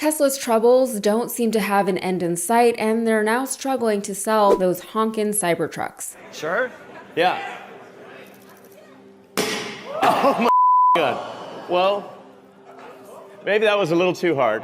Tesla's troubles don't seem to have an end in sight, and they're now struggling to sell those honkin' Cybertrucks. Sure? Yeah. Oh my God. Well, maybe that was a little too hard.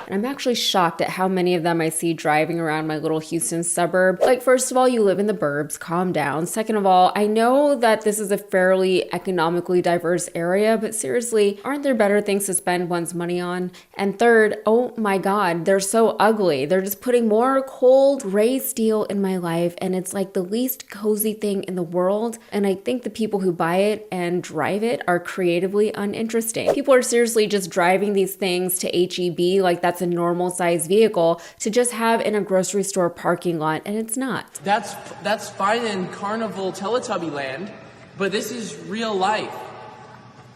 And I'm actually shocked at how many of them I see driving around my little Houston suburb. Like, first of all, you live in the burbs, calm down. Second of all, I know that this is a fairly economically diverse area, but seriously, aren't there better things to spend one's money on? And third, oh my God, they're so ugly. They're just putting more cold gray steel in my life, and it's like the least cozy thing in the world. And I think the people who buy it and drive it are creatively uninteresting. People are seriously just driving these things to HEB like that's a normal size vehicle to just have in a grocery store parking lot, and it's not. That's fine in Carnival Teletubby Land, but this is real life.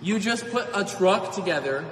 You just put a truck together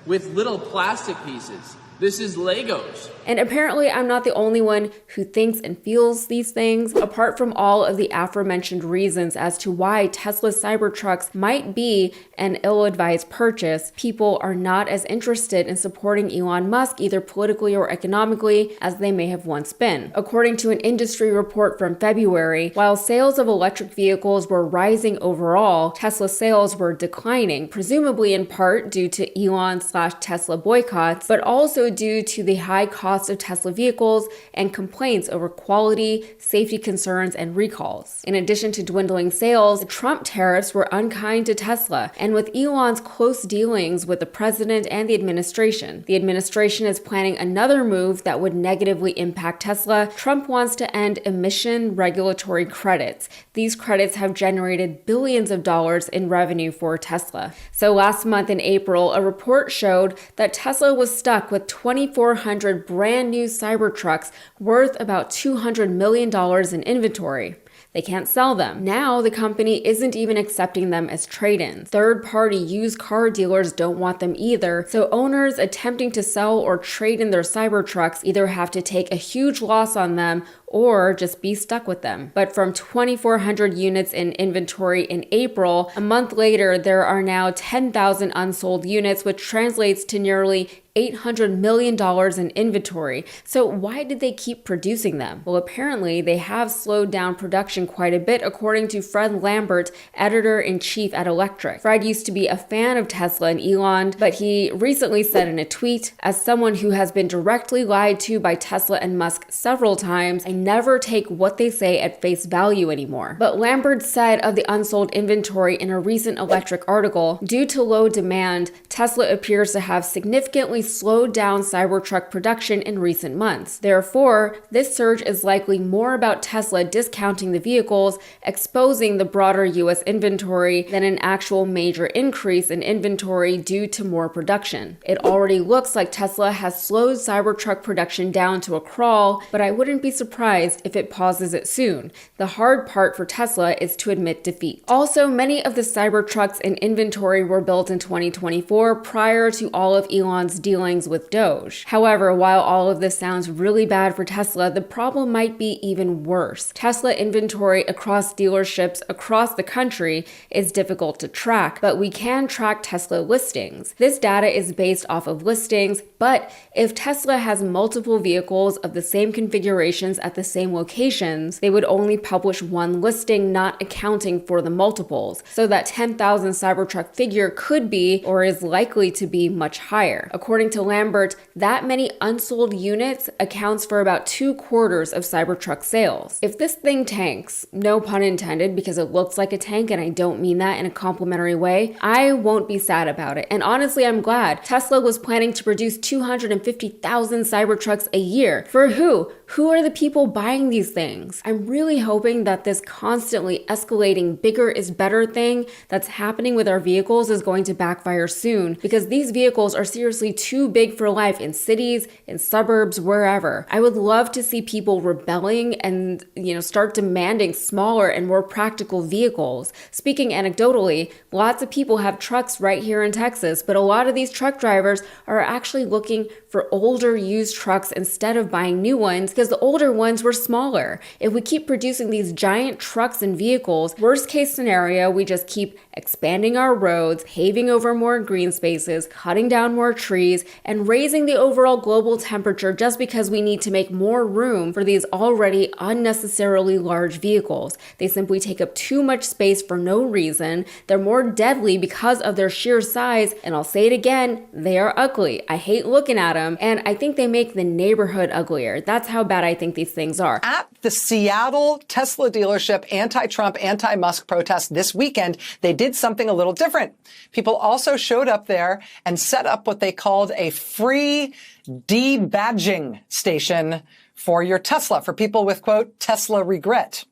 with little plastic pieces. This is Legos. And apparently I'm not the only one who thinks and feels these things. Apart from all of the aforementioned reasons as to why Tesla Cybertrucks might be an ill-advised purchase, people are not as interested in supporting Elon Musk either politically or economically as they may have once been. According to an industry report from February, while sales of electric vehicles were rising overall, Tesla sales were declining, presumably in part due to Elon/Tesla boycotts, but also due to the high cost of Tesla vehicles and complaints over quality, safety concerns, and recalls. In addition to dwindling sales, the Trump tariffs were unkind to Tesla, and with Elon's close dealings with the president and the administration is planning another move that would negatively impact Tesla. Trump wants to end emission regulatory credits. These credits have generated billions of dollars in revenue for Tesla. So last month in April, a report showed that Tesla was stuck with 2,400 brand new Cybertrucks worth about $200 million in inventory. They can't sell them. Now the company isn't even accepting them as trade-ins. Third-party used car dealers don't want them either, so owners attempting to sell or trade in their Cybertrucks either have to take a huge loss on them or just be stuck with them. But from 2,400 units in inventory in April, a month later, there are now 10,000 unsold units, which translates to nearly $800 million in inventory. So why did they keep producing them? Well, apparently they have slowed down production quite a bit, according to Fred Lambert, editor-in-chief at Electric. Fred used to be a fan of Tesla and Elon, but he recently said in a tweet, "As someone who has been directly lied to by Tesla and Musk several times, I never take what they say at face value anymore." But Lambert said of the unsold inventory in a recent Electric article, due to low demand, Tesla appears to have significantly slowed down Cybertruck production in recent months. Therefore, this surge is likely more about Tesla discounting the vehicles, exposing the broader US inventory, than an actual major increase in inventory due to more production. It already looks like Tesla has slowed Cybertruck production down to a crawl, but I wouldn't be surprised if it pauses it soon. The hard part for Tesla is to admit defeat. Also, many of the Cybertrucks in inventory were built in 2024 prior to all of Elon's dealings with Doge. However, while all of this sounds really bad for Tesla, the problem might be even worse. Tesla inventory across dealerships across the country is difficult to track, but we can track Tesla listings. This data is based off of listings, but if Tesla has multiple vehicles of the same configurations at the same locations, they would only publish one listing, not accounting for the multiples. So that 10,000 Cybertruck figure could be, or is likely to be, much higher. According to Lambert, that many unsold units accounts for about 2/4 of Cybertruck sales. If this thing tanks, no pun intended, because it looks like a tank and I don't mean that in a complimentary way, I won't be sad about it. And honestly, I'm glad. Tesla was planning to produce 250,000 Cybertrucks a year. For who? Who are the people buying these things? I'm really hoping that this constantly escalating bigger is better thing that's happening with our vehicles is going to backfire soon, because these vehicles are seriously too big for life in cities, in suburbs, wherever. I would love to see people rebelling and, start demanding smaller and more practical vehicles. Speaking anecdotally, lots of people have trucks right here in Texas, but a lot of these truck drivers are actually looking for older used trucks instead of buying new ones, because the older ones ones were smaller. If we keep producing these giant trucks and vehicles, worst case scenario, we just keep expanding our roads, paving over more green spaces, cutting down more trees, and raising the overall global temperature just because we need to make more room for these already unnecessarily large vehicles. They simply take up too much space for no reason. They're more deadly because of their sheer size, and I'll say it again, they are ugly. I hate looking at them, and I think they make the neighborhood uglier. That's how bad I think these things are. At the Seattle Tesla dealership anti-Trump, anti-Musk protest this weekend, they did something a little different. People also showed up there and set up what they called a free debadging station for your Tesla, for people with, quote, Tesla regret.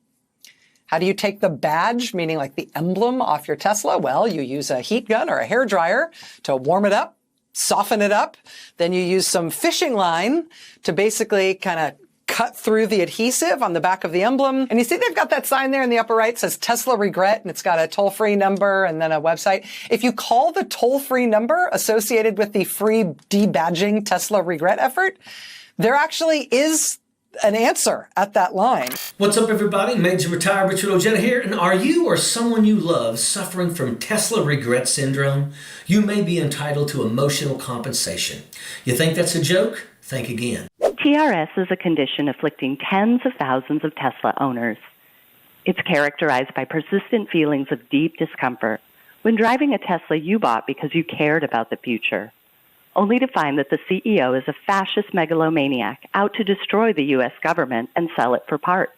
How do you take the badge, meaning like the emblem, off your Tesla? Well, you use a heat gun or a hairdryer to warm it up, soften it up. Then you use some fishing line to basically kind of cut through the adhesive on the back of the emblem. And you see they've got that sign there in the upper right, says Tesla regret, and it's got a toll-free number and then a website. If you call the toll-free number associated with the free debadging Tesla regret effort, there actually is an answer at that line. What's up, everybody? Major Retired Richard Ojeda here. And are you or someone you love suffering from Tesla regret syndrome? You may be entitled to emotional compensation. You think that's a joke? Think again. TRS is a condition afflicting tens of thousands of Tesla owners. It's characterized by persistent feelings of deep discomfort when driving a Tesla you bought because you cared about the future, only to find that the CEO is a fascist megalomaniac out to destroy the U.S. government and sell it for parts,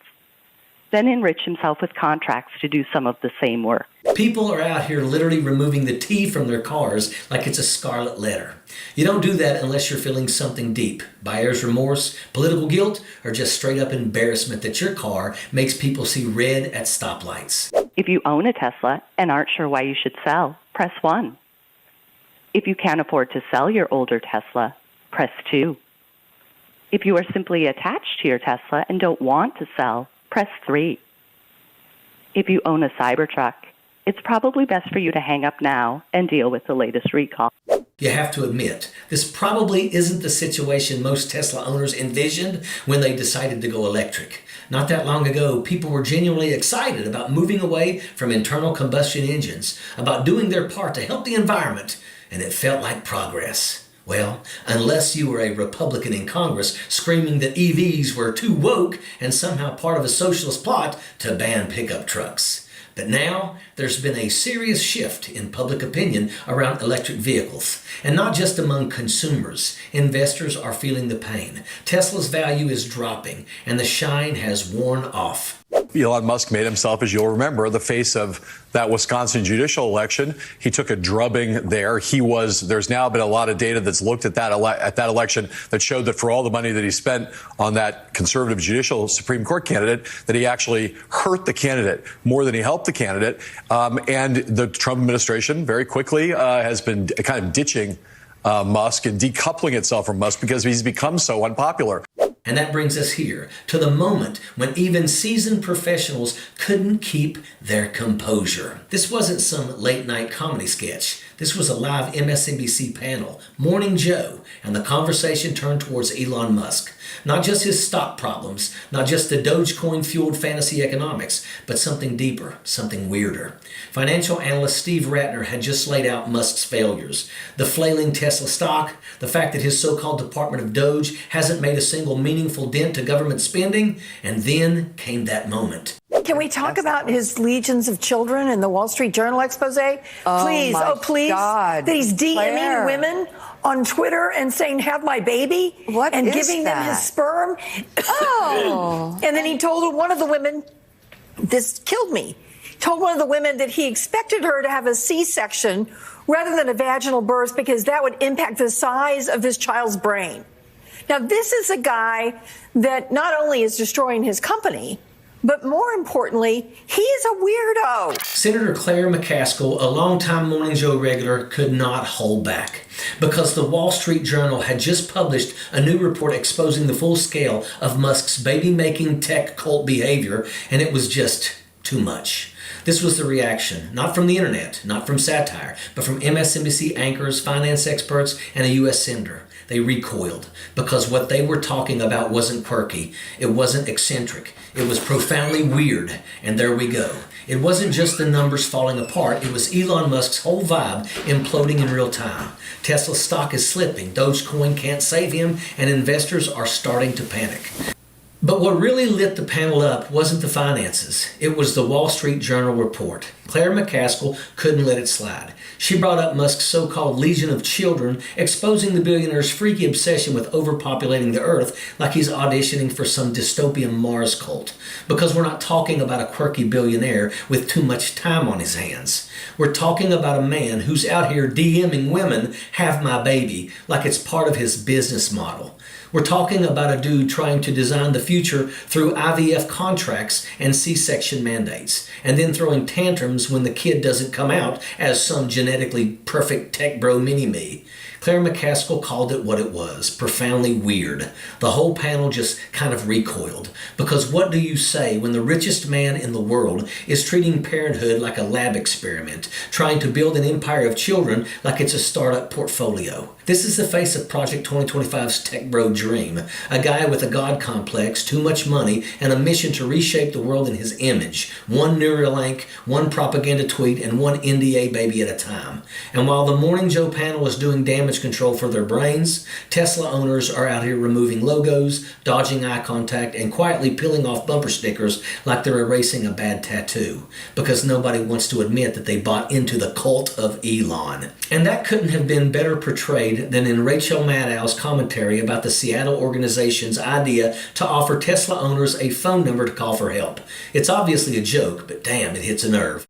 then enrich himself with contracts to do some of the same work. People are out here literally removing the T from their cars like it's a scarlet letter. You don't do that unless you're feeling something deep, buyer's remorse, political guilt, or just straight up embarrassment that your car makes people see red at stoplights. If you own a Tesla and aren't sure why you should sell, press 1. If you can't afford to sell your older Tesla, press 2. If you are simply attached to your Tesla and don't want to sell, press 3. If you own a Cybertruck, it's probably best for you to hang up now and deal with the latest recall. You have to admit, this probably isn't the situation most Tesla owners envisioned when they decided to go electric. Not that long ago, people were genuinely excited about moving away from internal combustion engines, about doing their part to help the environment, and it felt like progress. Well, unless you were a Republican in Congress screaming that EVs were too woke and somehow part of a socialist plot to ban pickup trucks. But now, there's been a serious shift in public opinion around electric vehicles. And not just among consumers. Investors are feeling the pain. Tesla's value is dropping, and the shine has worn off. Elon Musk made himself, as you'll remember, the face of that Wisconsin judicial election. He took a drubbing there. There's now been a lot of data that's looked at that election that showed that for all the money that he spent on that conservative judicial Supreme Court candidate, that he actually hurt the candidate more than he helped the candidate. And the Trump administration very quickly has been kind of ditching Musk and decoupling itself from Musk because he's become so unpopular. And that brings us here to the moment when even seasoned professionals couldn't keep their composure. This wasn't some late night comedy sketch. This was a live MSNBC panel, Morning Joe, and the conversation turned towards Elon Musk. Not just his stock problems, not just the Dogecoin-fueled fantasy economics, but something deeper, something weirder. Financial analyst Steve Ratner had just laid out Musk's failures. The flailing Tesla stock, the fact that his so-called Department of Doge hasn't made a single meaningful dent to government spending, and then came that moment. Can we talk about his legions of children in the Wall Street Journal expose? Please, please. God. That he's DMing Claire. women on Twitter and saying, have my baby. What and is giving them that? his sperm. Oh. And then he told one of the women, this killed me, told one of the women that he expected her to have a C-section rather than a vaginal birth because that would impact the size of this child's brain. Now, this is a guy that not only is destroying his company, but more importantly, he is a weirdo. Senator Claire McCaskill, a longtime Morning Joe regular, could not hold back because the Wall Street Journal had just published a new report exposing the full scale of Musk's baby-making tech cult behavior, and it was just too much. This was the reaction, not from the internet, not from satire, but from MSNBC anchors, finance experts, and a U.S. senator. They recoiled because what they were talking about wasn't quirky, it wasn't eccentric, it was profoundly weird, and there we go. It wasn't just the numbers falling apart, it was Elon Musk's whole vibe imploding in real time. Tesla stock is slipping, Dogecoin can't save him, and investors are starting to panic. But what really lit the panel up wasn't the finances. It was the Wall Street Journal report. Claire McCaskill couldn't let it slide. She brought up Musk's so-called legion of children, exposing the billionaire's freaky obsession with overpopulating the earth like he's auditioning for some dystopian Mars cult. Because we're not talking about a quirky billionaire with too much time on his hands. We're talking about a man who's out here DMing women, "have my baby," like it's part of his business model. We're talking about a dude trying to design the future through IVF contracts and C-section mandates, and then throwing tantrums when the kid doesn't come out as some genetically perfect tech bro mini-me. Claire McCaskill called it what it was, profoundly weird. The whole panel just kind of recoiled. Because what do you say when the richest man in the world is treating parenthood like a lab experiment, trying to build an empire of children like it's a startup portfolio? This is the face of Project 2025's tech bro dream. A guy with a god complex, too much money, and a mission to reshape the world in his image. One Neuralink, one propaganda tweet, and one NDA baby at a time. And while the Morning Joe panel is doing damage control for their brains, Tesla owners are out here removing logos, dodging eye contact, and quietly peeling off bumper stickers like they're erasing a bad tattoo. Because nobody wants to admit that they bought into the cult of Elon. And that couldn't have been better portrayed than in Rachel Maddow's commentary about the Seattle organization's idea to offer Tesla owners a phone number to call for help. It's obviously a joke, but damn, it hits a nerve.